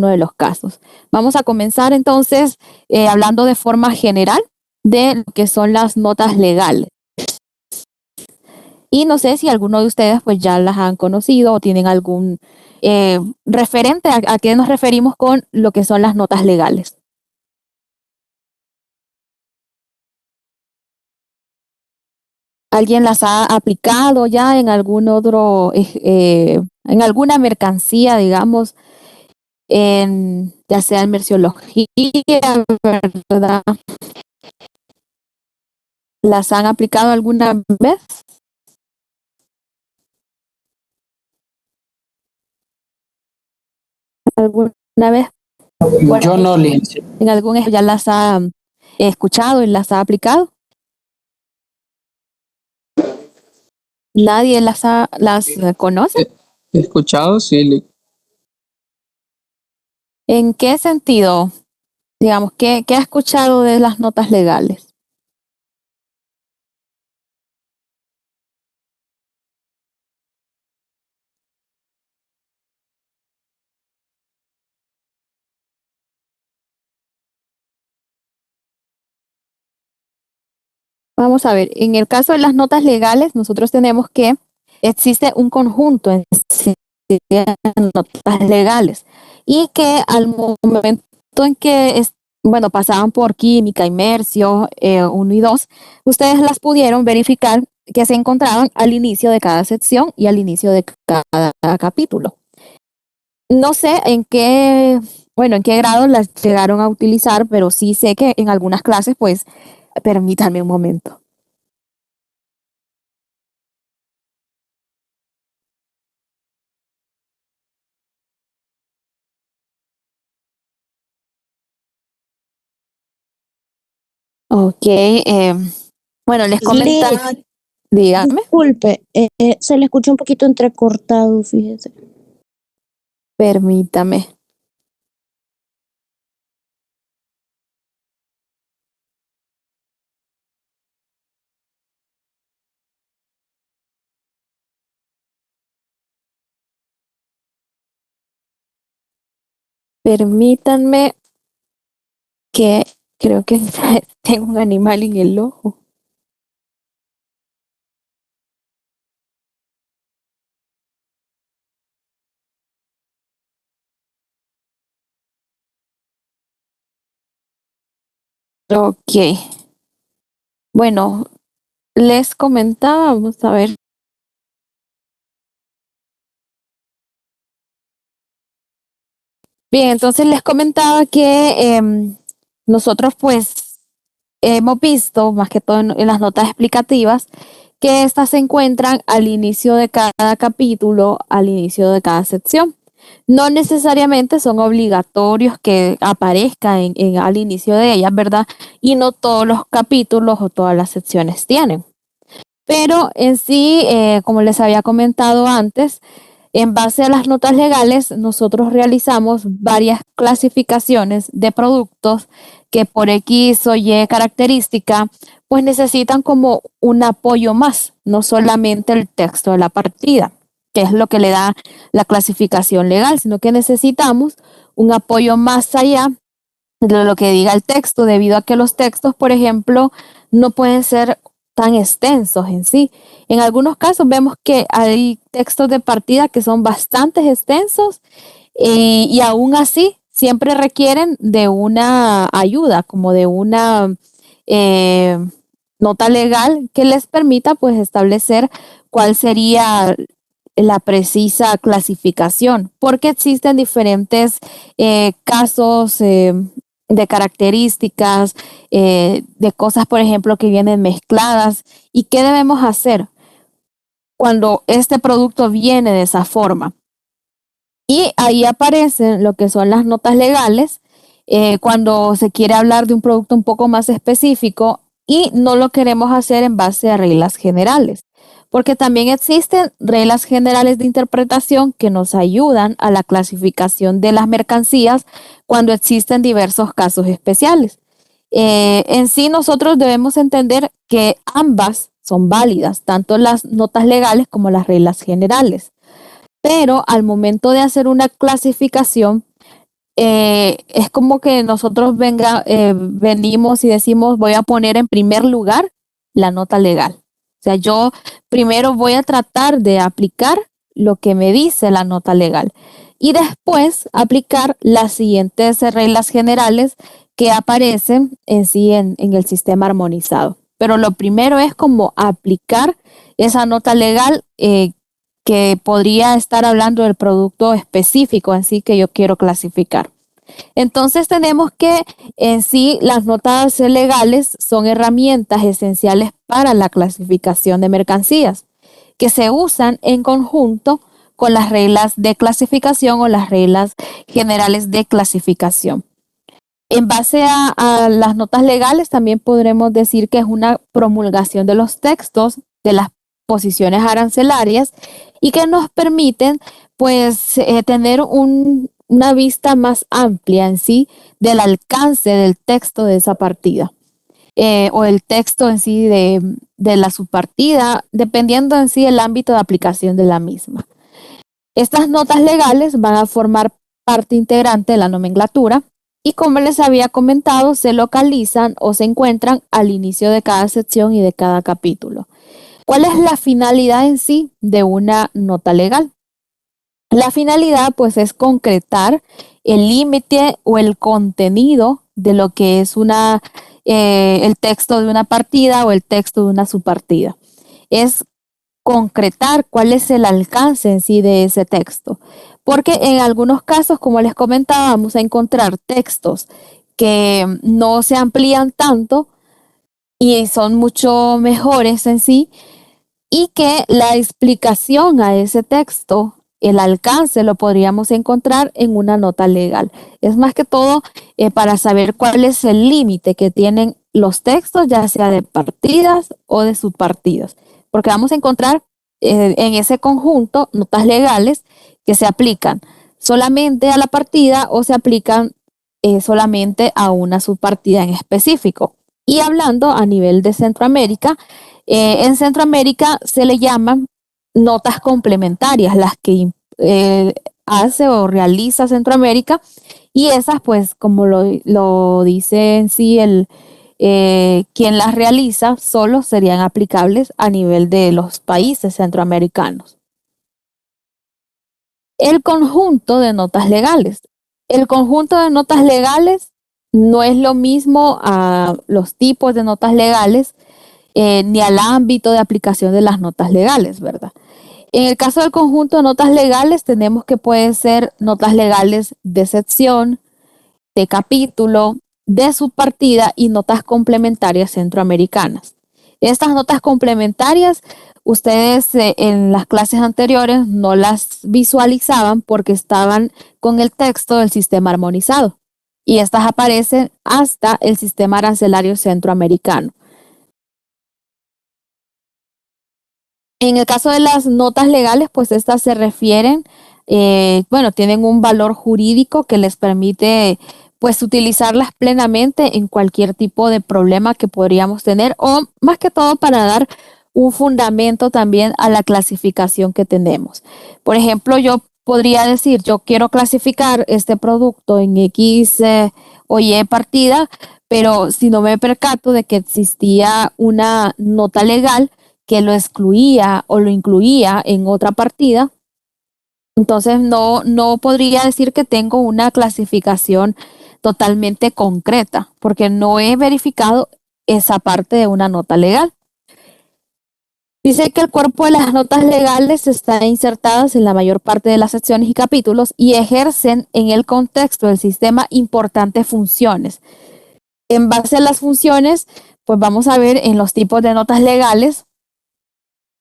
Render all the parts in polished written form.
de los casos. Vamos a comenzar entonces hablando de forma general de lo que son las notas legales. Y no sé si alguno de ustedes pues ya las han conocido o tienen algún referente a qué nos referimos con lo que son las notas legales. ¿Alguien las ha aplicado ya en algún otro, en alguna mercancía, digamos, ya sea en merciología, ¿verdad? ¿Las han aplicado alguna vez? ¿Alguna vez? Yo no, Lindsay. ¿En algún ya las ha escuchado y las ha aplicado? ¿Nadie las conoce? He escuchado, sí. ¿En qué sentido? Digamos, ¿qué ha escuchado de las notas legales? Vamos a ver, en el caso de las notas legales, nosotros tenemos que existe un conjunto en notas legales y que al momento en que pasaban por química, inmersión 1 y 2, ustedes las pudieron verificar que se encontraban al inicio de cada sección y al inicio de cada capítulo. No sé en qué grado las llegaron a utilizar, pero sí sé que en algunas clases, pues, permítanme un momento. Ok, les comentaba, dígame. Disculpe, se le escucha un poquito entrecortado, fíjese. Permítame. Permítanme que creo que tengo un animal en el ojo. Ok. Bueno, les comentaba, vamos a ver. Bien, entonces les comentaba que nosotros pues hemos visto, más que todo en las notas explicativas, que estas se encuentran al inicio de cada capítulo, al inicio de cada sección. No necesariamente son obligatorios que aparezcan al inicio de ellas, ¿verdad? Y no todos los capítulos o todas las secciones tienen. Pero en sí, como les había comentado antes, en base a las notas legales, nosotros realizamos varias clasificaciones de productos que por X o Y característica, pues necesitan como un apoyo más, no solamente el texto de la partida, que es lo que le da la clasificación legal, sino que necesitamos un apoyo más allá de lo que diga el texto, debido a que los textos, por ejemplo, no pueden ser tan extensos en sí. En algunos casos vemos que hay textos de partida que son bastante extensos y aún así siempre requieren de una ayuda, como de una nota legal que les permita pues establecer cuál sería la precisa clasificación, porque existen diferentes casos de características, de cosas, por ejemplo, que vienen mezcladas. ¿Y qué debemos hacer cuando este producto viene de esa forma? Y ahí aparecen lo que son las notas legales, cuando se quiere hablar de un producto un poco más específico y no lo queremos hacer en base a reglas generales, porque también existen reglas generales de interpretación que nos ayudan a la clasificación de las mercancías cuando existen diversos casos especiales. En sí, nosotros debemos entender que ambas son válidas, tanto las notas legales como las reglas generales. Pero al momento de hacer una clasificación, es como que nosotros venimos y decimos, voy a poner en primer lugar la nota legal. O sea, yo primero voy a tratar de aplicar lo que me dice la nota legal y después aplicar las siguientes reglas generales que aparecen en sí en el sistema armonizado. Pero lo primero es como aplicar esa nota legal que podría estar hablando del producto específico en sí que yo quiero clasificar. Entonces tenemos que en sí las notas legales son herramientas esenciales para la clasificación de mercancías que se usan en conjunto con las reglas de clasificación o las reglas generales de clasificación. En base a las notas legales también podremos decir que es una promulgación de los textos de las posiciones arancelarias y que nos permiten pues tener una vista más amplia en sí del alcance del texto de esa partida o el texto en sí de la subpartida, dependiendo en sí el ámbito de aplicación de la misma. Estas notas legales van a formar parte integrante de la nomenclatura y, como les había comentado, se localizan o se encuentran al inicio de cada sección y de cada capítulo. ¿Cuál es la finalidad en sí de una nota legal? La finalidad pues es concretar el límite o el contenido de lo que es el texto de una partida o el texto de una subpartida. Es concretar cuál es el alcance en sí de ese texto. Porque en algunos casos, como les comentaba, vamos a encontrar textos que no se amplían tanto y son mucho mejores en sí, y que la explicación a ese texto, el alcance, lo podríamos encontrar en una nota legal. Es más que todo para saber cuál es el límite que tienen los textos, ya sea de partidas o de subpartidas, porque vamos a encontrar en ese conjunto notas legales que se aplican solamente a la partida o se aplican solamente a una subpartida en específico. Y hablando a nivel de Centroamérica, en Centroamérica se le llaman notas complementarias, las que hace o realiza Centroamérica, y esas pues como lo dice en sí quien las realiza, solo serían aplicables a nivel de los países centroamericanos. El conjunto de notas legales. El conjunto de notas legales no es lo mismo a los tipos de notas legales ni al ámbito de aplicación de las notas legales, ¿verdad? En el caso del conjunto de notas legales, tenemos que pueden ser notas legales de sección, de capítulo, de subpartida y notas complementarias centroamericanas. Estas notas complementarias, ustedes en las clases anteriores no las visualizaban porque estaban con el texto del sistema armonizado y estas aparecen hasta el sistema arancelario centroamericano. En el caso de las notas legales, pues estas se refieren, tienen un valor jurídico que les permite pues utilizarlas plenamente en cualquier tipo de problema que podríamos tener o más que todo para dar un fundamento también a la clasificación que tenemos. Por ejemplo, yo podría decir, yo quiero clasificar este producto en X o Y partida, pero si no me percato de que existía una nota legal que lo excluía o lo incluía en otra partida, entonces no podría decir que tengo una clasificación totalmente concreta, porque no he verificado esa parte de una nota legal. Dice que el cuerpo de las notas legales están insertadas en la mayor parte de las secciones y capítulos y ejercen en el contexto del sistema importantes funciones. En base a las funciones, pues vamos a ver en los tipos de notas legales,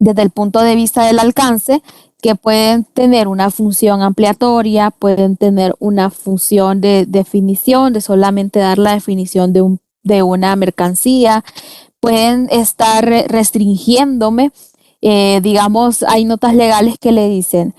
desde el punto de vista del alcance, que pueden tener una función ampliatoria, pueden tener una función de definición, de solamente dar la definición de una mercancía, pueden estar restringiéndome, digamos, hay notas legales que le dicen,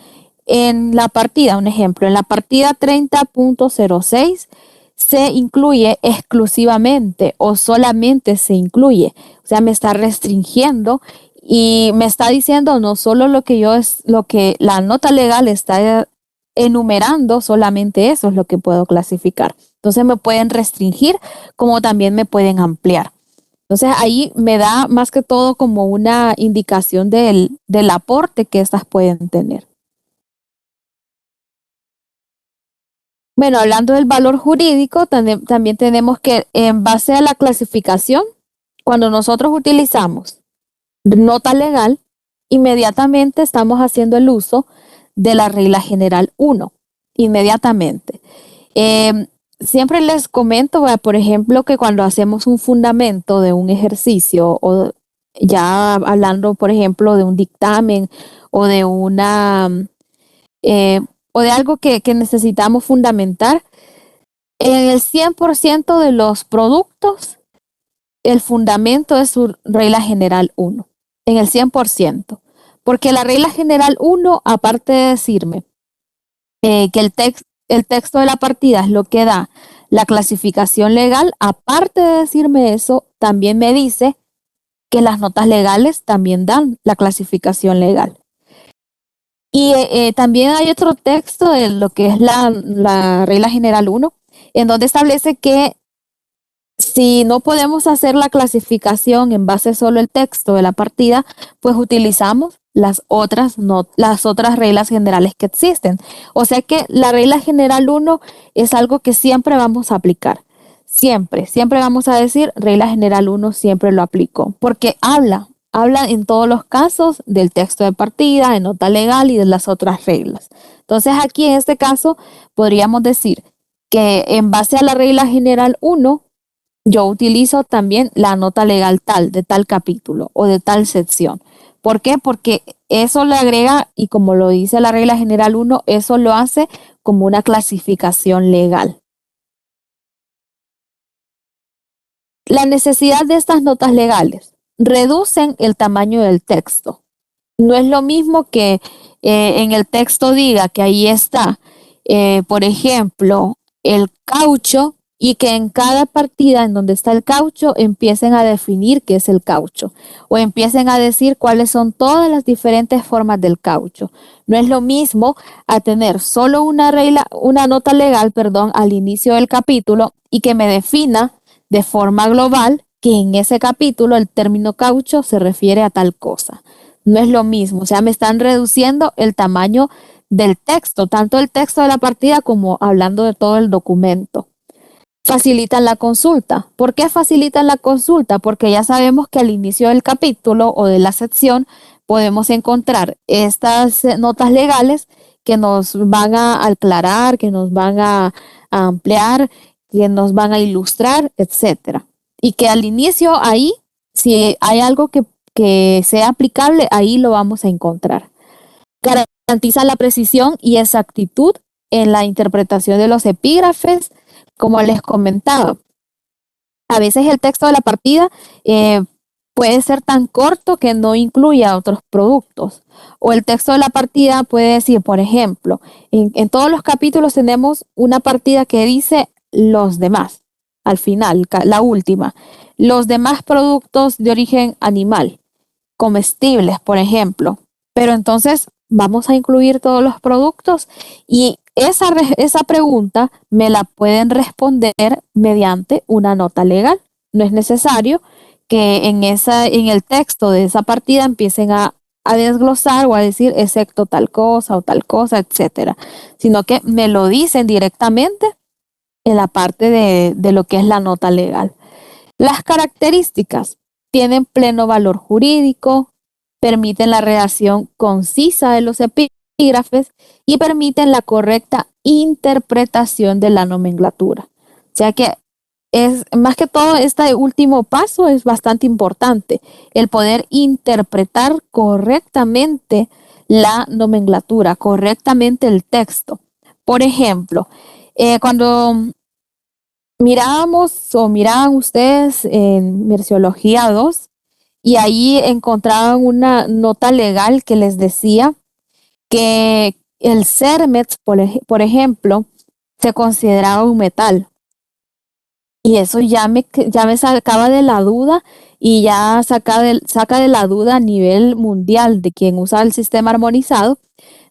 en la partida, un ejemplo, en la partida 30.06 se incluye exclusivamente o solamente se incluye, o sea, me está restringiendo y me está diciendo no solo lo que la nota legal está enumerando solamente eso es lo que puedo clasificar. Entonces me pueden restringir como también me pueden ampliar. Entonces ahí me da más que todo como una indicación del aporte que estas pueden tener. Bueno, hablando del valor jurídico, también tenemos que en base a la clasificación, cuando nosotros utilizamos nota legal, inmediatamente estamos haciendo el uso de la regla general 1, inmediatamente. Siempre les comento, por ejemplo, que cuando hacemos un fundamento de un ejercicio o ya hablando, por ejemplo, de un dictamen o de o de algo que necesitamos fundamentar, en el 100% de los productos, el fundamento es su regla general 1, en el 100%. Porque la regla general 1, aparte de decirme que el texto de la partida es lo que da la clasificación legal, aparte de decirme eso, también me dice que las notas legales también dan la clasificación legal. Y también hay otro texto de lo que es la regla general 1, en donde establece que si no podemos hacer la clasificación en base solo al texto de la partida, pues utilizamos las otras reglas generales que existen. O sea que la regla general 1 es algo que siempre vamos a aplicar. Siempre vamos a decir regla general 1, siempre lo aplico, porque habla en todos los casos del texto de partida, de nota legal y de las otras reglas. Entonces aquí en este caso podríamos decir que en base a la regla general 1, yo utilizo también la nota legal tal, de tal capítulo o de tal sección. ¿Por qué? Porque eso le agrega, y como lo dice la regla general 1, eso lo hace como una clasificación legal. La necesidad de estas notas legales reducen el tamaño del texto. No es lo mismo que en el texto diga que ahí está, por ejemplo, el caucho, y que en cada partida en donde está el caucho empiecen a definir qué es el caucho o empiecen a decir cuáles son todas las diferentes formas del caucho. No es lo mismo a tener solo una nota legal, al inicio del capítulo y que me defina de forma global que en ese capítulo el término caucho se refiere a tal cosa. No es lo mismo, o sea, me están reduciendo el tamaño del texto, tanto el texto de la partida como hablando de todo el documento. Facilitan la consulta. ¿Por qué facilitan la consulta? Porque ya sabemos que al inicio del capítulo o de la sección podemos encontrar estas notas legales que nos van a aclarar, que nos van a ampliar, que nos van a ilustrar, etcétera. Y que al inicio ahí, si hay algo que sea aplicable, ahí lo vamos a encontrar. Garantiza la precisión y exactitud en la interpretación de los epígrafes. Como les comentaba, a veces el texto de la partida puede ser tan corto que no incluya otros productos. O el texto de la partida puede decir, por ejemplo, en todos los capítulos tenemos una partida que dice los demás, al final, la última. Los demás productos de origen animal, comestibles, por ejemplo. Pero entonces vamos a incluir todos los productos y esa pregunta me la pueden responder mediante una nota legal. No es necesario que en el texto de esa partida empiecen a desglosar o a decir excepto tal cosa o tal cosa, etcétera, sino que me lo dicen directamente en la parte de lo que es la nota legal. Las características tienen pleno valor jurídico, permiten la redacción concisa de los epígrafes y permiten la correcta interpretación de la nomenclatura. O sea que es más que todo este último paso es bastante importante, el poder interpretar correctamente la nomenclatura, correctamente el texto. Por ejemplo, cuando miraban ustedes en Merciología 2, y ahí encontraban una nota legal que les decía que el CERMEX, por ejemplo, se consideraba un metal. Y eso ya me sacaba de la duda y ya saca de la duda a nivel mundial de quien usa el sistema armonizado,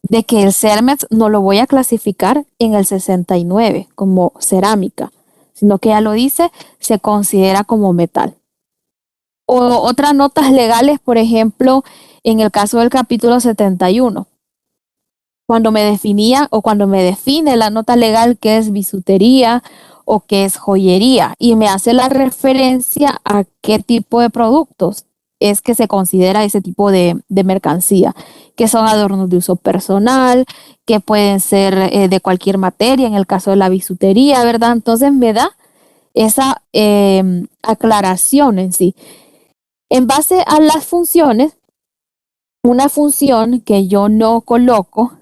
de que el CERMEX no lo voy a clasificar en el 69 como cerámica, sino que ya lo dice, se considera como metal. O otras notas legales, por ejemplo, en el caso del capítulo 71, cuando me definía o cuando me define la nota legal que es bisutería o que es joyería y me hace la referencia a qué tipo de productos es que se considera ese tipo de mercancía, que son adornos de uso personal, que pueden ser de cualquier materia, en el caso de la bisutería, ¿verdad? Entonces me da esa aclaración en sí. En base a las funciones, una función que yo no coloco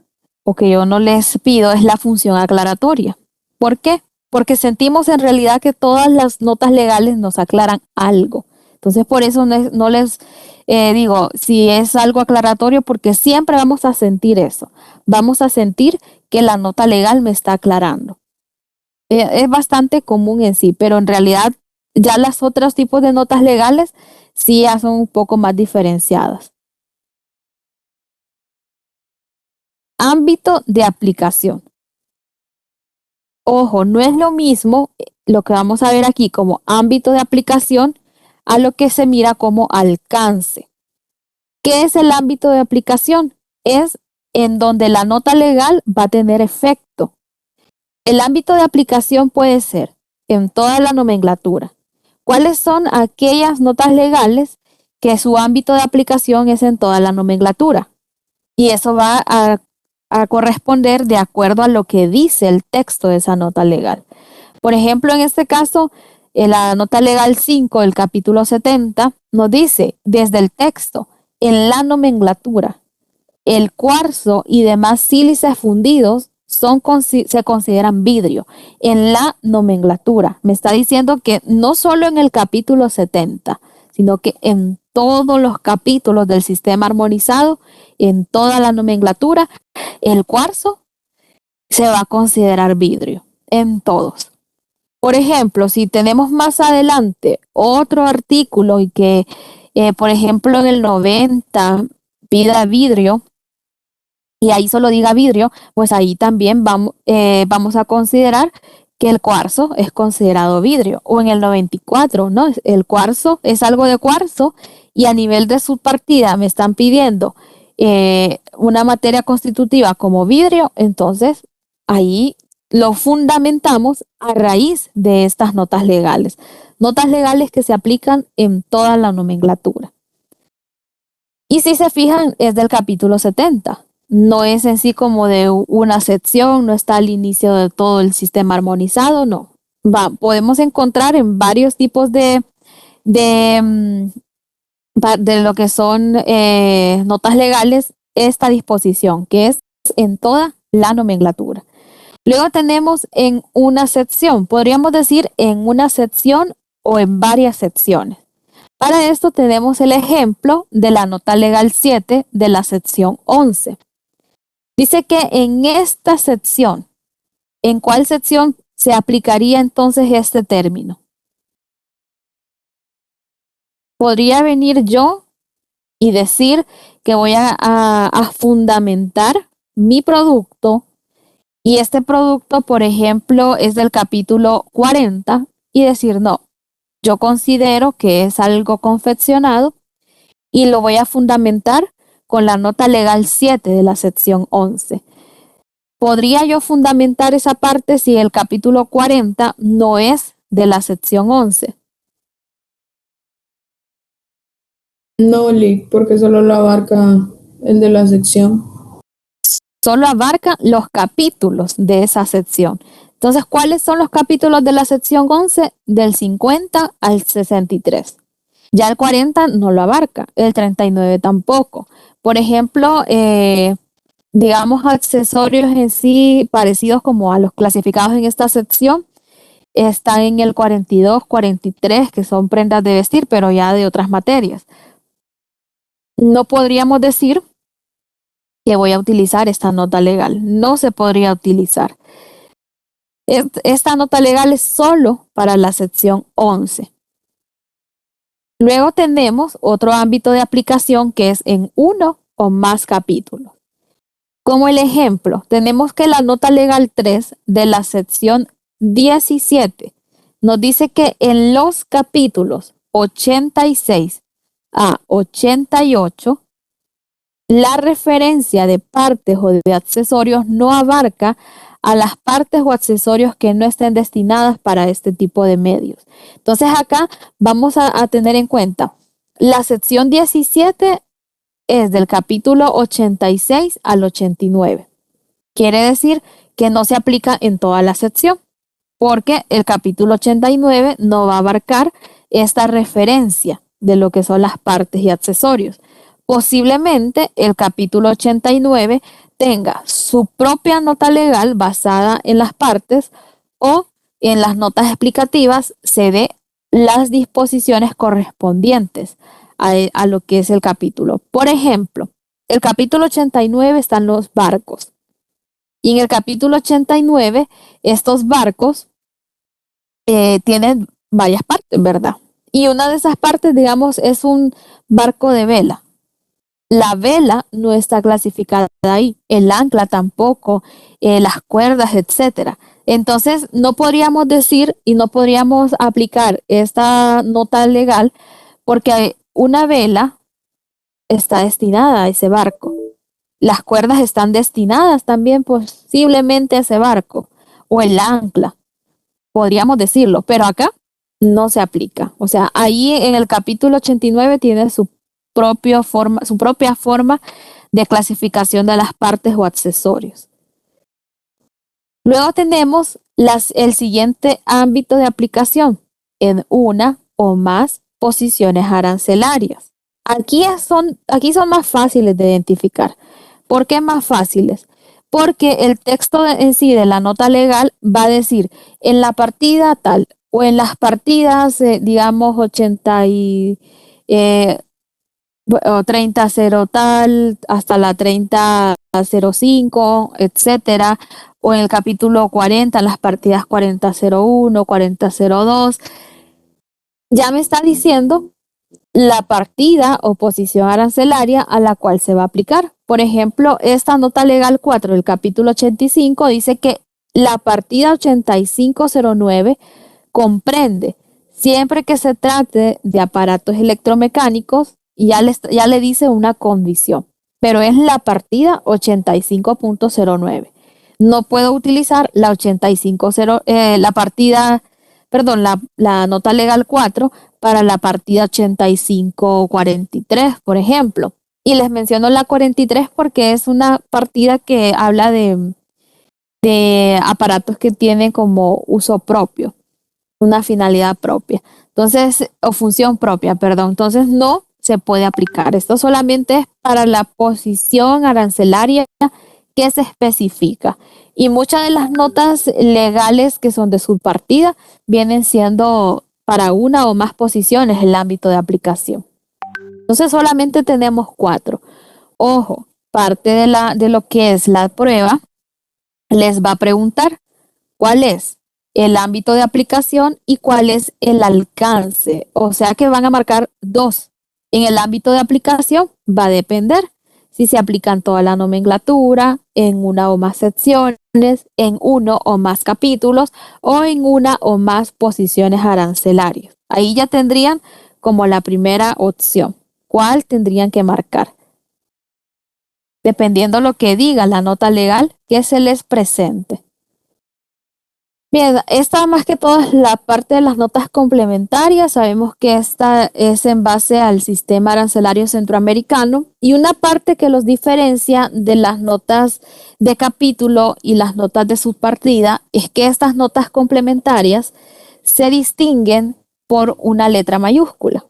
o que yo no les pido es la función aclaratoria. ¿Por qué? Porque sentimos en realidad que todas las notas legales nos aclaran algo. Entonces, por eso no les digo si es algo aclaratorio, porque siempre vamos a sentir eso. Vamos a sentir que la nota legal me está aclarando. Es bastante común en sí, pero en realidad ya los otros tipos de notas legales sí ya son un poco más diferenciadas. Ámbito de aplicación. Ojo, no es lo mismo lo que vamos a ver aquí como ámbito de aplicación a lo que se mira como alcance. ¿Qué es el ámbito de aplicación? Es en donde la nota legal va a tener efecto. El ámbito de aplicación puede ser en toda la nomenclatura. ¿Cuáles son aquellas notas legales que su ámbito de aplicación es en toda la nomenclatura? Y eso va a corresponder de acuerdo a lo que dice el texto de esa nota legal. Por ejemplo, en este caso, en la nota legal 5 del capítulo 70 nos dice desde el texto, en la nomenclatura, el cuarzo y demás sílices fundidos se consideran vidrio. En la nomenclatura, me está diciendo que no solo en el capítulo 70, sino que en todos los capítulos del sistema armonizado, en toda la nomenclatura, el cuarzo se va a considerar vidrio, en todos. Por ejemplo, si tenemos más adelante otro artículo y que, por ejemplo, en el 90 pida vidrio, y ahí solo diga vidrio, pues ahí también vamos a considerar que el cuarzo es considerado vidrio. O en el 94, ¿no? El cuarzo es algo de cuarzo y a nivel de su partida me están pidiendo una materia constitutiva como vidrio, entonces ahí lo fundamentamos a raíz de estas notas legales. Notas legales que se aplican en toda la nomenclatura. Y si se fijan, es del capítulo 70. No es en sí como de una sección, no está al inicio de todo el sistema armonizado, no. Podemos encontrar en varios tipos de lo que son notas legales esta disposición, que es en toda la nomenclatura. Luego tenemos en una sección, podríamos decir en una sección o en varias secciones. Para esto tenemos el ejemplo de la nota legal 7 de la sección 11. Dice que en esta sección, ¿en cuál sección se aplicaría entonces este término? Podría venir yo y decir que voy a fundamentar mi producto y este producto, por ejemplo, es del capítulo 40 y decir, no, yo considero que es algo confeccionado y lo voy a fundamentar con la nota legal 7 de la sección 11. ¿Podría yo fundamentar esa parte si el capítulo 40 no es de la sección 11? No, Lick, porque solo lo abarca el de la sección. Solo abarca los capítulos de esa sección. Entonces, ¿cuáles son los capítulos de la sección 11? Del 50 al 63. Ya el 40 no lo abarca, el 39 tampoco. Por ejemplo, digamos accesorios en sí parecidos como a los clasificados en esta sección, están en el 42, 43, que son prendas de vestir, pero ya de otras materias. No podríamos decir que voy a utilizar esta nota legal. No se podría utilizar. Esta nota legal es solo para la sección 11. Luego tenemos otro ámbito de aplicación que es en uno o más capítulos. Como el ejemplo, tenemos que la nota legal 3 de la sección 17 nos dice que en los capítulos 86 a 88, la referencia de partes o de accesorios no abarca a las partes o accesorios que no estén destinadas para este tipo de medios. Entonces acá vamos a tener en cuenta la sección 17 es del capítulo 86 al 89. Quiere decir que no se aplica en toda la sección, porque el capítulo 89 no va a abarcar esta referencia de lo que son las partes y accesorios. Posiblemente el capítulo 89 tenga su propia nota legal basada en las partes o en las notas explicativas se dé las disposiciones correspondientes a lo que es el capítulo. Por ejemplo, el capítulo 89 están los barcos. Y en el capítulo 89, estos barcos tienen varias partes, ¿verdad? Y una de esas partes, digamos, es un barco de vela. La vela no está clasificada ahí, el ancla tampoco, las cuerdas, etcétera. Entonces, no podríamos decir y no podríamos aplicar esta nota legal porque una vela está destinada a ese barco. Las cuerdas están destinadas también posiblemente a ese barco o el ancla, podríamos decirlo, pero acá no se aplica. O sea, ahí en el capítulo 89 tiene su propia forma de clasificación de las partes o accesorios. Luego tenemos el siguiente ámbito de aplicación en una o más posiciones arancelarias. Aquí son más fáciles de identificar. ¿Por qué más fáciles? Porque el texto en sí de la nota legal va a decir en la partida tal o en las partidas, digamos, 80 y 30-0 tal, hasta la 30-05, etcétera, o en el capítulo 40, las partidas 40-01, 40-02, ya me está diciendo la partida o posición arancelaria a la cual se va a aplicar. Por ejemplo, esta nota legal 4 del capítulo 85 dice que la partida 8509 comprende, siempre que se trate de aparatos electromecánicos, ya le dice una condición, pero es la partida 85.09. No puedo utilizar la la nota legal 4 para la partida 8543, por ejemplo. Y les menciono la 43 porque es una partida que habla de aparatos que tienen como uso propio, una finalidad propia. Entonces, o función propia, perdón. Entonces, no se puede aplicar. Esto solamente es para la posición arancelaria que se especifica. Y muchas de las notas legales que son de subpartida vienen siendo para una o más posiciones el ámbito de aplicación. Entonces solamente tenemos 4. Ojo, parte de lo que es la prueba les va a preguntar cuál es el ámbito de aplicación y cuál es el alcance. O sea que van a marcar 2. En el ámbito de aplicación va a depender si se aplican toda la nomenclatura, en una o más secciones, en uno o más capítulos o en una o más posiciones arancelarias. Ahí ya tendrían como la primera opción. ¿Cuál tendrían que marcar? Dependiendo lo que diga la nota legal que se les presente. Bien, esta más que todo es la parte de las notas complementarias. Sabemos que esta es en base al sistema arancelario centroamericano y una parte que los diferencia de las notas de capítulo y las notas de subpartida es que estas notas complementarias se distinguen por una letra mayúscula.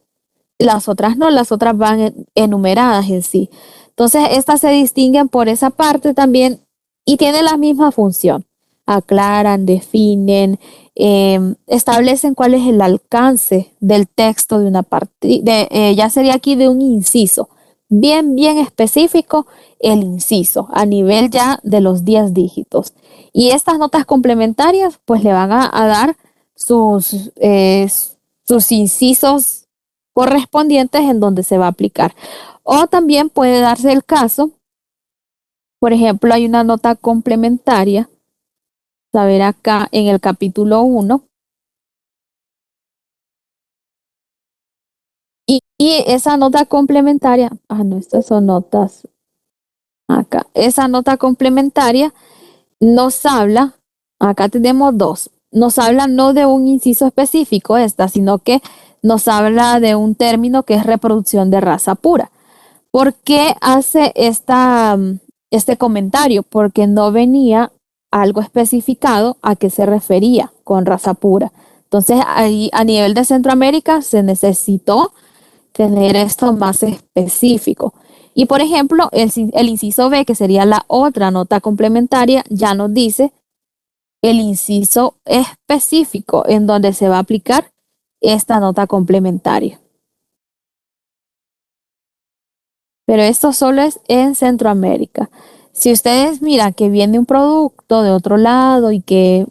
Las otras no, las otras van enumeradas en sí. Entonces, estas se distinguen por esa parte también y tienen la misma función. Aclaran, definen, establecen cuál es el alcance del texto de una partida, ya sería aquí de un inciso, bien específico el inciso, a nivel ya de los 10 dígitos. Y estas notas complementarias, pues le van a dar sus incisos correspondientes en donde se va a aplicar. O también puede darse el caso Por ejemplo, hay una nota complementaria, a ver acá en el capítulo 1, y esa nota complementaria, no, estas son notas acá, esa nota complementaria nos habla, acá tenemos dos, nos habla no de un inciso específico esta, sino que nos habla de un término que es reproducción de raza pura. ¿Por qué hace este comentario? Porque no venía algo especificado a qué se refería con raza pura. Entonces, ahí a nivel de Centroamérica se necesitó tener esto más específico. Y por ejemplo, el inciso B, que sería la otra nota complementaria, ya nos dice el inciso específico en donde se va a aplicar esta nota complementaria. Pero esto solo es en Centroamérica. Si ustedes miran que viene un producto de otro lado y que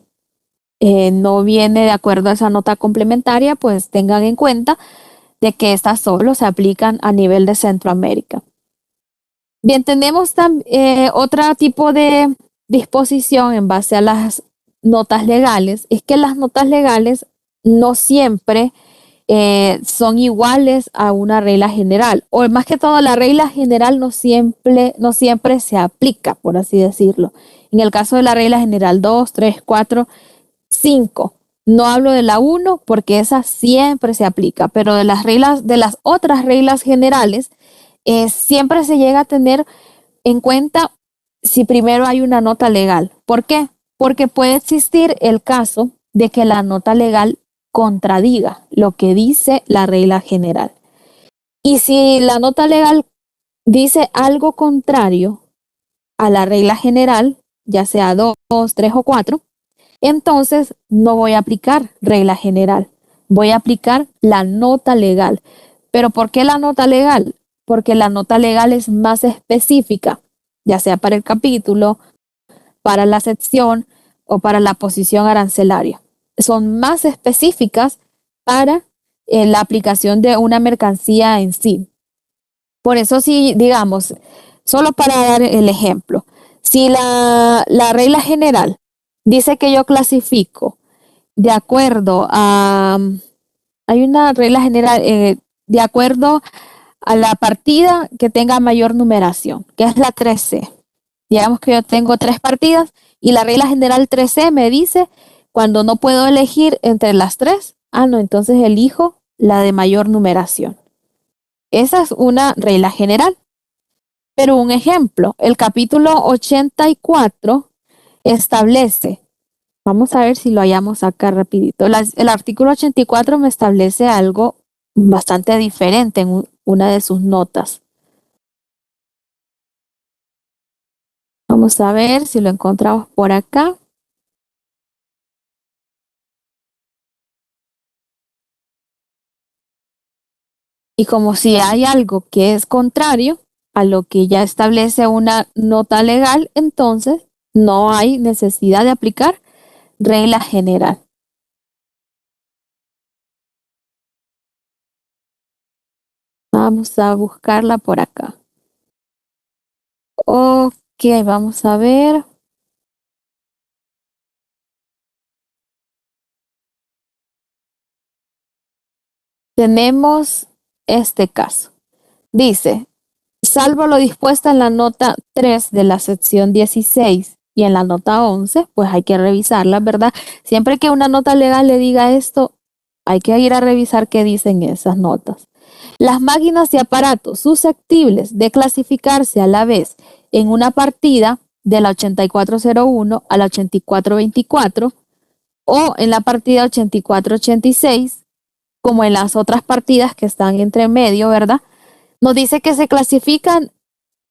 no viene de acuerdo a esa nota complementaria, pues tengan en cuenta de que estas solo se aplican a nivel de Centroamérica. Bien, tenemos otro tipo de disposición en base a las notas legales, es que las notas legales no siempre son iguales a una regla general, o más que todo la regla general no siempre se aplica, por así decirlo. En el caso de la regla general 2, 3, 4, 5, no hablo de la 1 porque esa siempre se aplica, pero de las otras reglas generales, siempre se llega a tener en cuenta si primero hay una nota legal. ¿Por qué? Porque puede existir el caso de que la nota legal contradiga lo que dice la regla general. Y si la nota legal dice algo contrario a la regla general, ya sea 2, 3 o 4, entonces no voy a aplicar regla general, voy a aplicar la nota legal. ¿Pero por qué la nota legal? Porque la nota legal es más específica, ya sea para el capítulo, para la sección o para la posición arancelaria. Son más específicas para la aplicación de una mercancía en sí. Por eso si, digamos, solo para dar el ejemplo, si la regla general dice que yo clasifico de acuerdo a, hay una regla general, de acuerdo a la partida que tenga mayor numeración, que es la 3C. Digamos que yo tengo 3 partidas y la regla general 3C me dice cuando no puedo elegir entre las 3, no, entonces elijo la de mayor numeración. Esa es una regla general. Pero un ejemplo, el capítulo 84 establece, vamos a ver si lo hallamos acá rapidito. El artículo 84 me establece algo bastante diferente en una de sus notas. Vamos a ver si lo encontramos por acá. Y como si hay algo que es contrario a lo que ya establece una nota legal, entonces no hay necesidad de aplicar regla general. Vamos a buscarla por acá. Ok, vamos a ver. Tenemos este caso. Dice, salvo lo dispuesto en la nota 3 de la sección 16 y en la nota 11, pues hay que revisarla, ¿verdad? Siempre que una nota legal le diga esto, hay que ir a revisar qué dicen esas notas. Las máquinas y aparatos susceptibles de clasificarse a la vez en una partida de la 8401 a la 8424 o en la partida 8486, como en las otras partidas que están entre medio, ¿verdad? Nos dice que se clasifican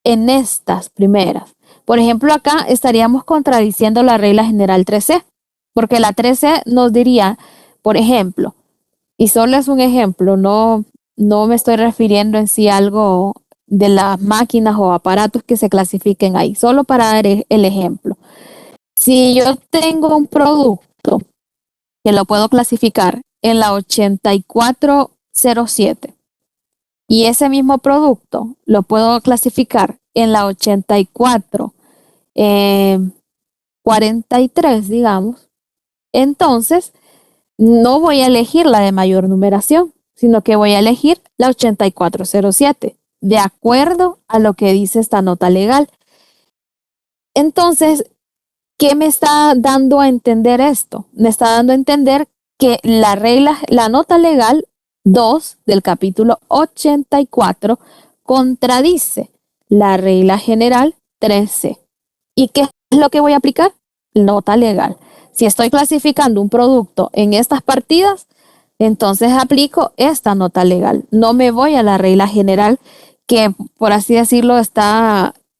en estas primeras. Por ejemplo, acá estaríamos contradiciendo la regla general 3C, porque la 3C nos diría, por ejemplo, y solo es un ejemplo, no me estoy refiriendo en sí a algo de las máquinas o aparatos que se clasifiquen ahí, solo para dar el ejemplo. Si yo tengo un producto que lo puedo clasificar en la 8407 y ese mismo producto lo puedo clasificar en la 84 eh, 43, digamos, entonces no voy a elegir la de mayor numeración, sino que voy a elegir la 8407, de acuerdo a lo que dice esta nota legal. Entonces, ¿qué me está dando a entender esto? Me está dando a entender que la nota legal 2 del capítulo 84 contradice la regla general 13. ¿Y qué es lo que voy a aplicar? Nota legal. Si estoy clasificando un producto en estas partidas, entonces aplico esta nota legal. No me voy a la regla general que, por así decirlo, no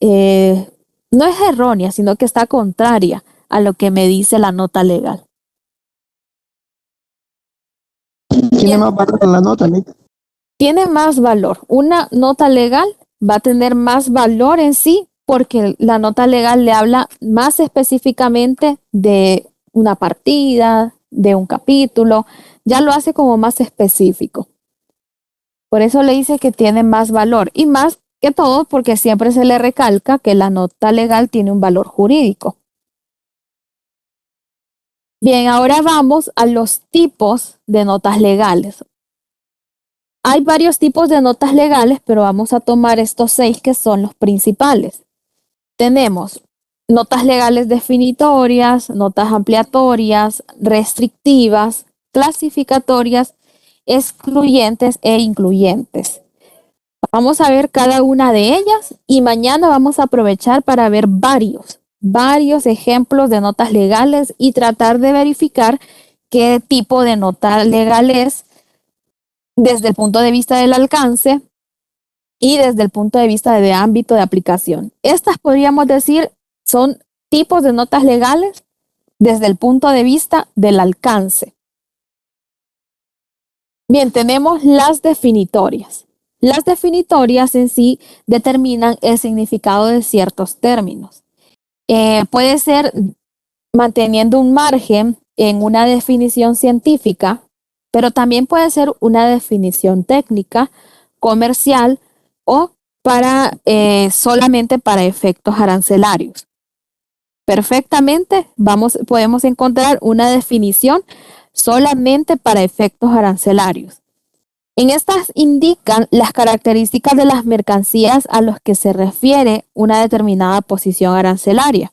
es errónea, sino que está contraria a lo que me dice la nota legal. Tiene más valor la nota, Nick. Tiene más valor. Una nota legal va a tener más valor en sí porque la nota legal le habla más específicamente de una partida, de un capítulo, ya lo hace como más específico. Por eso le dice que tiene más valor y más que todo porque siempre se le recalca que la nota legal tiene un valor jurídico. Bien, ahora vamos a los tipos de notas legales. Hay varios tipos de notas legales, pero vamos a tomar estos 6 que son los principales. Tenemos notas legales definitorias, notas ampliatorias, restrictivas, clasificatorias, excluyentes e incluyentes. Vamos a ver cada una de ellas y mañana vamos a aprovechar para ver varios ejemplos de notas legales y tratar de verificar qué tipo de nota legal es desde el punto de vista del alcance y desde el punto de vista de ámbito de aplicación. Estas podríamos decir son tipos de notas legales desde el punto de vista del alcance. Bien, tenemos las definitorias. Las definitorias en sí determinan el significado de ciertos términos. Puede ser manteniendo un margen en una definición científica, pero también puede ser una definición técnica, comercial o solamente para efectos arancelarios. Perfectamente podemos encontrar una definición solamente para efectos arancelarios. En estas indican las características de las mercancías a las que se refiere una determinada posición arancelaria.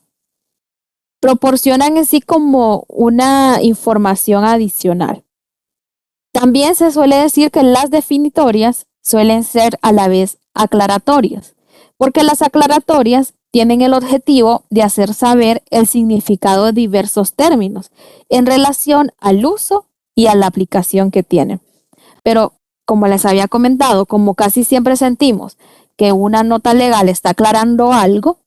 Proporcionan en sí como una información adicional. También se suele decir que las definitorias suelen ser a la vez aclaratorias, porque las aclaratorias tienen el objetivo de hacer saber el significado de diversos términos en relación al uso y a la aplicación que tienen. Pero, como les había comentado, como casi siempre sentimos que una nota legal está aclarando algo,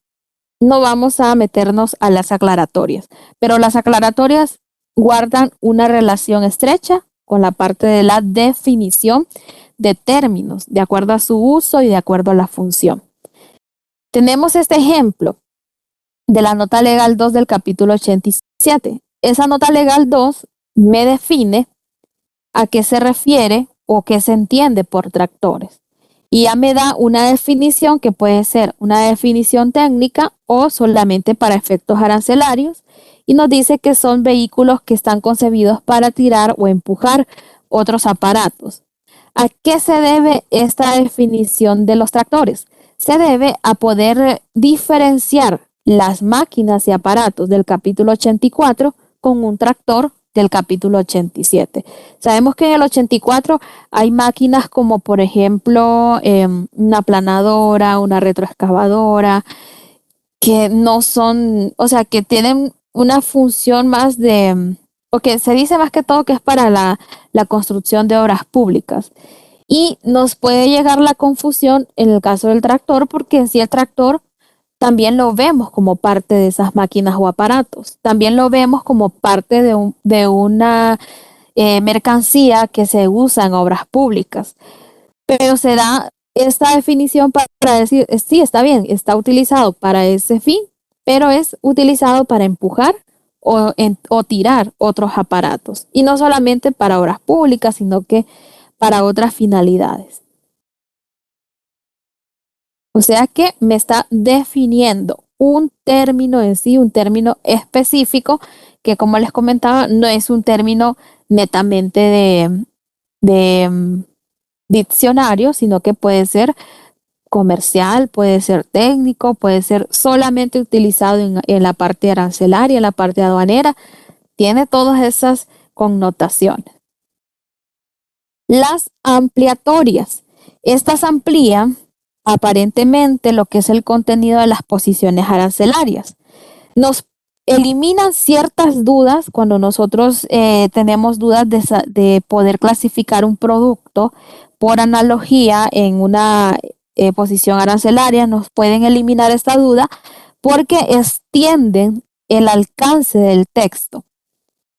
no vamos a meternos a las aclaratorias. Pero las aclaratorias guardan una relación estrecha con la parte de la definición de términos, de acuerdo a su uso y de acuerdo a la función. Tenemos este ejemplo de la nota legal 2 del capítulo 87. Esa nota legal 2 me define a qué se refiere o qué se entiende por tractores. Y ya me da una definición que puede ser una definición técnica o solamente para efectos arancelarios. Y nos dice que son vehículos que están concebidos para tirar o empujar otros aparatos. ¿A qué se debe esta definición de los tractores? Se debe a poder diferenciar las máquinas y aparatos del capítulo 84 con un tractor del capítulo 87. Sabemos que en el 84 hay máquinas como por ejemplo una aplanadora, una retroexcavadora, que no son, o sea, que tienen una función más o que se dice más que todo que es para la construcción de obras públicas. Y nos puede llegar la confusión en el caso del tractor, porque en sí el tractor también lo vemos como parte de esas máquinas o aparatos. También lo vemos como parte de una mercancía que se usa en obras públicas. Pero se da esta definición para decir, sí, está bien, está utilizado para ese fin, pero es utilizado para empujar o tirar otros aparatos. Y no solamente para obras públicas, sino que para otras finalidades. O sea que me está definiendo un término en sí, un término específico, que como les comentaba, no es un término netamente de diccionario, sino que puede ser comercial, puede ser técnico, puede ser solamente utilizado en la parte arancelaria, en la parte aduanera, tiene todas esas connotaciones. Las ampliatorias. Estas amplían aparentemente lo que es el contenido de las posiciones arancelarias. Nos eliminan ciertas dudas cuando nosotros tenemos dudas de poder clasificar un producto por analogía en una posición arancelaria. Nos pueden eliminar esta duda porque extienden el alcance del texto.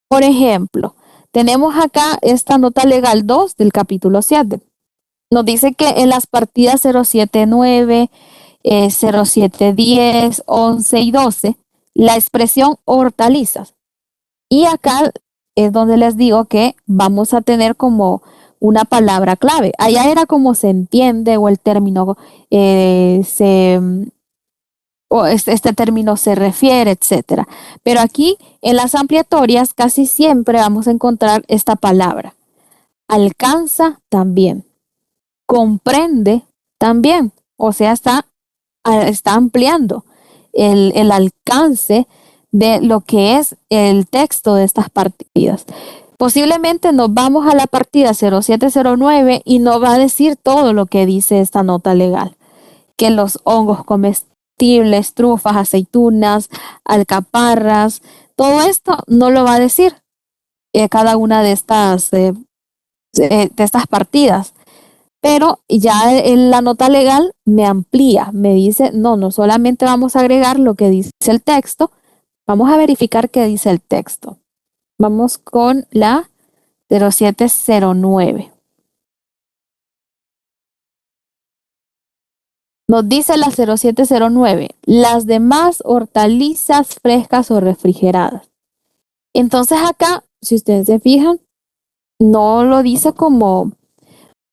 Por ejemplo, tenemos acá esta nota legal 2 del capítulo 7. Nos dice que en las partidas 079, 0710, 11 y 12, la expresión hortalizas. Y acá es donde les digo que vamos a tener como una palabra clave. Allá era como se entiende o el término este término se refiere, etcétera. Pero aquí en las ampliatorias casi siempre vamos a encontrar esta palabra. Alcanza también. Comprende también. O sea, está ampliando el alcance de lo que es el texto de estas partidas. Posiblemente nos vamos a la partida 0709 y no va a decir todo lo que dice esta nota legal. Que los hongos comestibles, trufas, aceitunas, alcaparras, todo esto no lo va a decir cada una de estas partidas. Pero ya en la nota legal me amplía, me dice, no solamente vamos a agregar lo que dice el texto, vamos a verificar qué dice el texto. Vamos con la 0709. Nos dice la 0709, las demás hortalizas frescas o refrigeradas. Entonces acá, si ustedes se fijan, no lo dice como,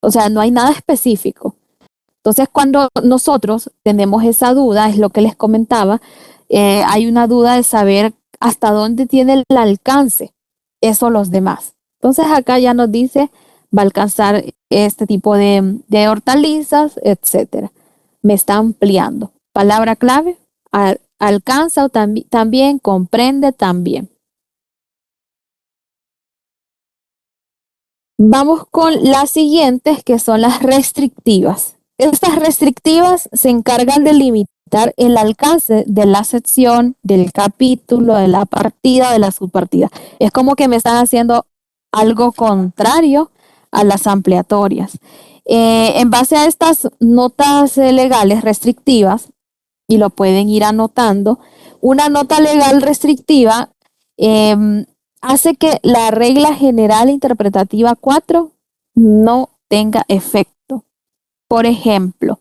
o sea, no hay nada específico. Entonces cuando nosotros tenemos esa duda, es lo que les comentaba, hay una duda de saber hasta dónde tiene el alcance eso los demás. Entonces acá ya nos dice, va a alcanzar este tipo de hortalizas, etcétera. Me está ampliando. Palabra clave, alcanza o también, comprende también. Vamos con las siguientes, que son las restrictivas. Estas restrictivas se encargan de limitar el alcance de la sección, del capítulo, de la partida, de la subpartida. Es como que me están haciendo algo contrario a las ampliatorias. En base a estas notas legales restrictivas, y lo pueden ir anotando, una nota legal restrictiva hace que la regla general interpretativa 4 no tenga efecto. Por ejemplo,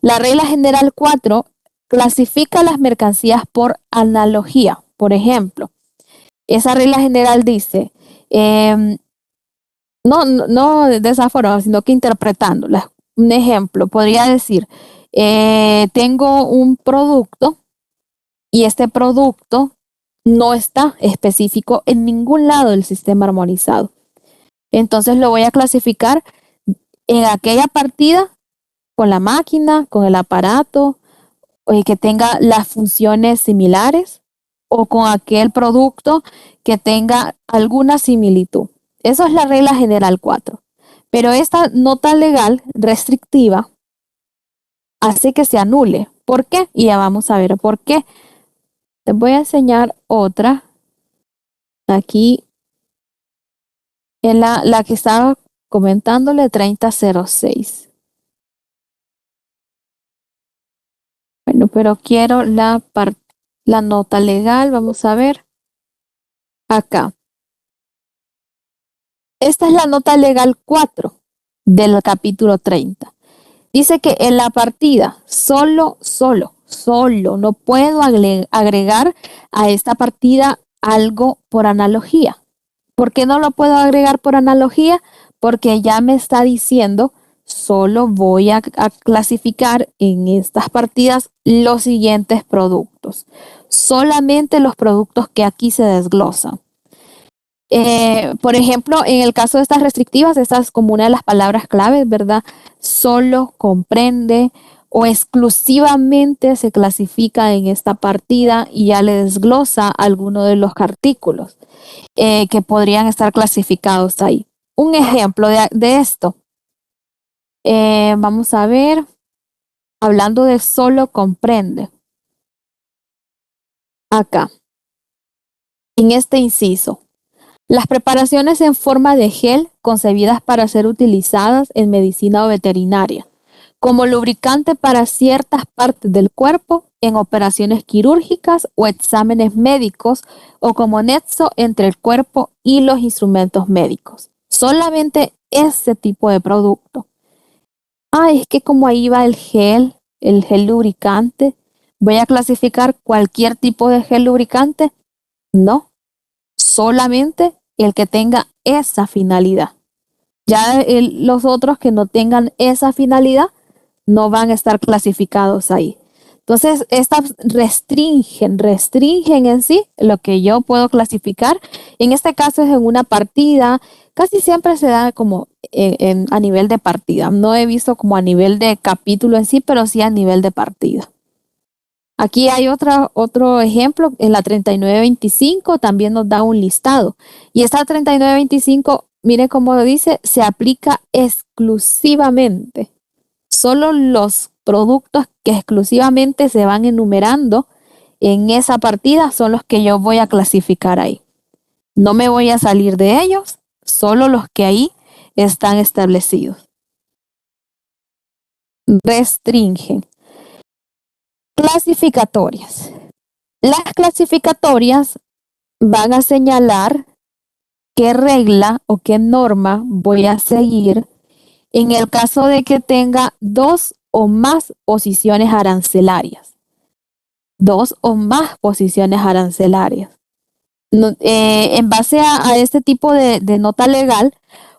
la regla general 4 clasifica las mercancías por analogía. Por ejemplo, esa regla general dice, no de esa forma, sino que interpretándola. Un ejemplo, podría decir, tengo un producto y este producto no está específico en ningún lado del sistema armonizado. Entonces lo voy a clasificar en aquella partida con la máquina, con el aparato, que tenga las funciones similares, o con aquel producto que tenga alguna similitud. Eso es la regla general 4. Pero esta nota legal restrictiva hace que se anule. ¿Por qué? Y ya vamos a ver por qué. Les voy a enseñar otra. Aquí en la que estaba comentándole, 3006. Bueno, pero quiero la nota legal. Vamos a ver. Acá. Esta es la nota legal 4 del capítulo 30. Dice que en la partida solo, no puedo agregar a esta partida algo por analogía. ¿Por qué no lo puedo agregar por analogía? Porque ya me está diciendo solo voy a clasificar en estas partidas los siguientes productos. Solamente los productos que aquí se desglosan. Por ejemplo, en el caso de estas restrictivas, esta es como una de las palabras claves, ¿verdad? Solo, comprende o exclusivamente se clasifica en esta partida y ya le desglosa alguno de los artículos que podrían estar clasificados ahí. Un ejemplo de esto. Vamos a ver, hablando de solo comprende. Acá, en este inciso. Las preparaciones en forma de gel concebidas para ser utilizadas en medicina o veterinaria, como lubricante para ciertas partes del cuerpo, en operaciones quirúrgicas o exámenes médicos, o como nexo entre el cuerpo y los instrumentos médicos. Solamente ese tipo de producto. Es que como ahí va el gel lubricante, ¿voy a clasificar cualquier tipo de gel lubricante? No. Solamente el que tenga esa finalidad. Ya los otros que no tengan esa finalidad no van a estar clasificados ahí. Entonces, estas restringen en sí lo que yo puedo clasificar. En este caso es en una partida, casi siempre se da como a nivel de partida. No he visto como a nivel de capítulo en sí, pero sí a nivel de partida. Aquí hay otro ejemplo, en la 3925 también nos da un listado. Y esta 3925, mire cómo dice, se aplica exclusivamente. Solo los productos que exclusivamente se van enumerando en esa partida son los que yo voy a clasificar ahí. No me voy a salir de ellos, solo los que ahí están establecidos. Restringen. Clasificatorias. Las clasificatorias van a señalar qué regla o qué norma voy a seguir en el caso de que tenga 2 o más posiciones arancelarias. 2 o más posiciones arancelarias. En base a este tipo de nota legal,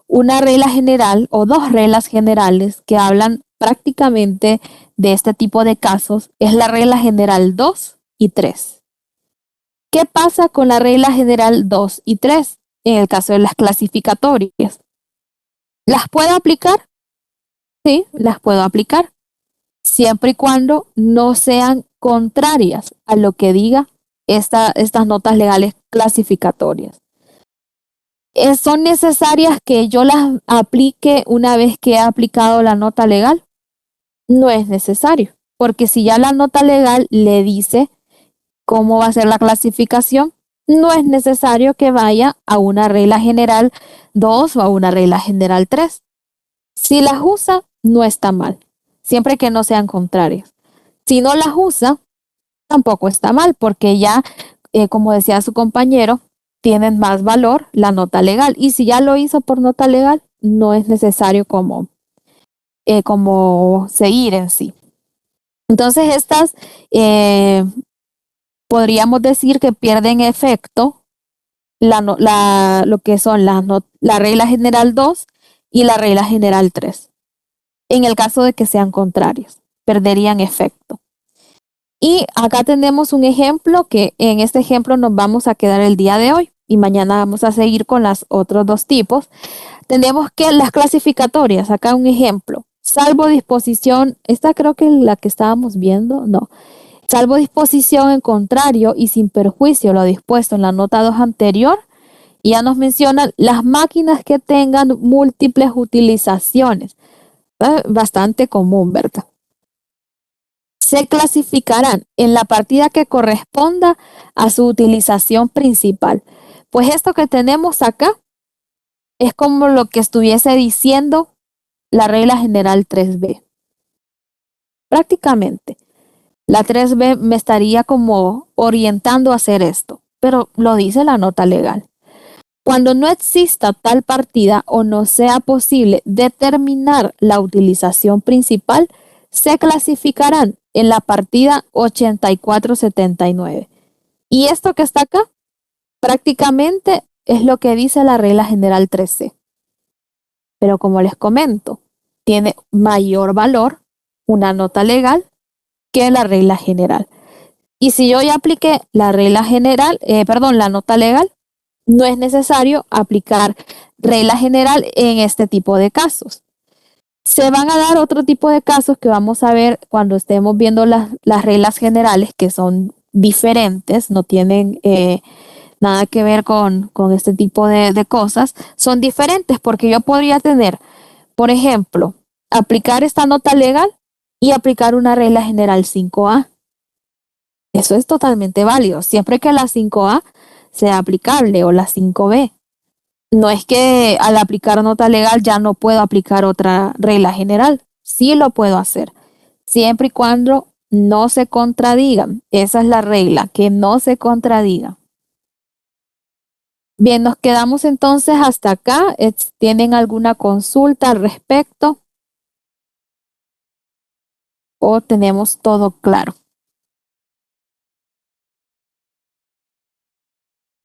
una regla general o 2 reglas generales que hablan prácticamente de este tipo de casos es la regla general 2 y 3. ¿Qué pasa con la regla general 2 y 3 en el caso de las clasificatorias? ¿Las puedo aplicar? Sí, las puedo aplicar, siempre y cuando no sean contrarias a lo que diga estas notas legales clasificatorias. ¿Son necesarias que yo las aplique una vez que he aplicado la nota legal? No es necesario, porque si ya la nota legal le dice cómo va a ser la clasificación, no es necesario que vaya a una regla general 2 o a una regla general 3. Si las usa, no está mal, siempre que no sean contrarias. Si no las usa, tampoco está mal, porque ya, como decía su compañero, tienen más valor la nota legal. Y si ya lo hizo por nota legal, no es necesario como seguir en sí. Entonces estas podríamos decir que pierden efecto lo que son la regla general 2 y la regla general 3. En el caso de que sean contrarias, perderían efecto. Y acá tenemos un ejemplo que en este ejemplo nos vamos a quedar el día de hoy y mañana vamos a seguir con los otros 2 tipos. Tenemos que las clasificatorias, acá un ejemplo, salvo disposición, esta creo que es la que estábamos viendo, no. Salvo disposición en contrario y sin perjuicio lo dispuesto en la nota 2 anterior, ya nos mencionan las máquinas que tengan múltiples utilizaciones. Bastante común, ¿verdad? Se clasificarán en la partida que corresponda a su utilización principal. Pues esto que tenemos acá es como lo que estuviese diciendo la regla general 3B. Prácticamente. La 3B me estaría como orientando a hacer esto, pero lo dice la nota legal. Cuando no exista tal partida o no sea posible determinar la utilización principal, se clasificarán en la partida 8479. Y esto que está acá, prácticamente es lo que dice la regla general 3C. Pero como les comento, tiene mayor valor una nota legal que la regla general. Y si yo ya apliqué la regla general, la nota legal, no es necesario aplicar regla general en este tipo de casos. Se van a dar otro tipo de casos que vamos a ver cuando estemos viendo las reglas generales, que son diferentes, no tienen nada que ver con este tipo de cosas. Son diferentes porque yo podría tener, por ejemplo, aplicar esta nota legal y aplicar una regla general 5A. Eso es totalmente válido, siempre que la 5A sea aplicable o la 5B. No es que al aplicar nota legal ya no puedo aplicar otra regla general. Sí lo puedo hacer, siempre y cuando no se contradigan. Esa es la regla, que no se contradigan. Bien, nos quedamos entonces hasta acá. ¿Tienen alguna consulta al respecto? ¿O tenemos todo claro?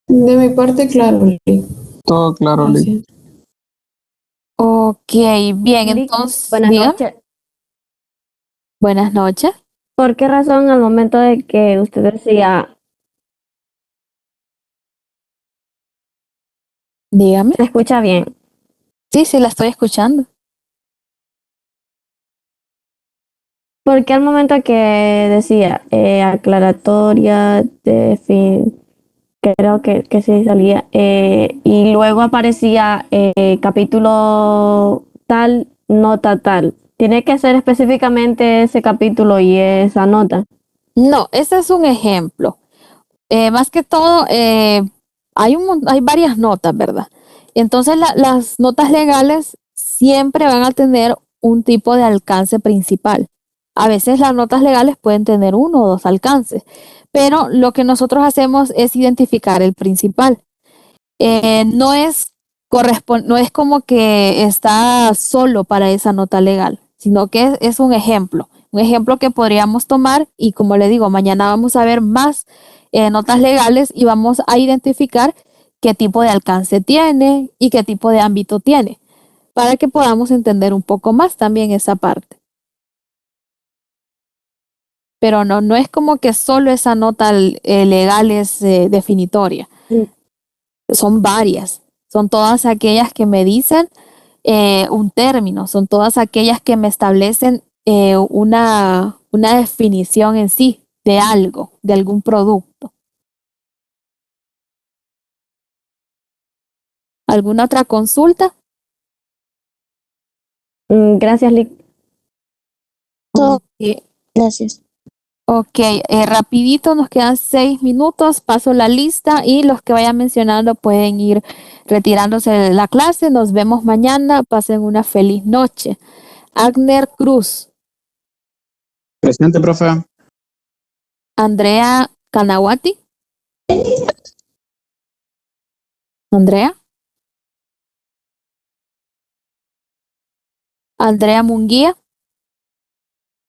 De mi parte, claro, Lick. Todo claro, Lick. Gracias. Ok, bien, Lick, entonces, buenas dígame. noches. Buenas noches. ¿Por qué razón al momento de que usted decía, Dígame. se escucha bien? Sí, sí, la estoy escuchando. ¿Por qué al momento que decía aclaratoria de fin, creo que sí salía, y luego aparecía capítulo tal, nota tal? ¿Tiene que ser específicamente ese capítulo y esa nota? No, ese es un ejemplo. Más que todo, hay varias notas, ¿verdad? Entonces, las notas legales siempre van a tener un tipo de alcance principal. A veces las notas legales pueden tener uno o dos alcances, pero lo que nosotros hacemos es identificar el principal. No es no es como que está solo para esa nota legal, sino que es un ejemplo que podríamos tomar y como le digo, mañana vamos a ver más notas legales y vamos a identificar qué tipo de alcance tiene y qué tipo de ámbito tiene, para que podamos entender un poco más también esa parte. Pero no es como que solo esa nota legal es definitoria. Son varias, son todas aquellas que me dicen un término, son todas aquellas que me establecen una definición en sí de algo, de algún producto. ¿Alguna otra consulta? Gracias, Lick. Todo. Ok, Gracias. rapidito, nos quedan 6 minutos, paso la lista y los que vayan mencionando pueden ir retirándose de la clase. Nos vemos mañana, pasen una feliz noche. Agner Cruz, Presente, profe. Andrea Kanawati. Andrea. Andrea Munguía.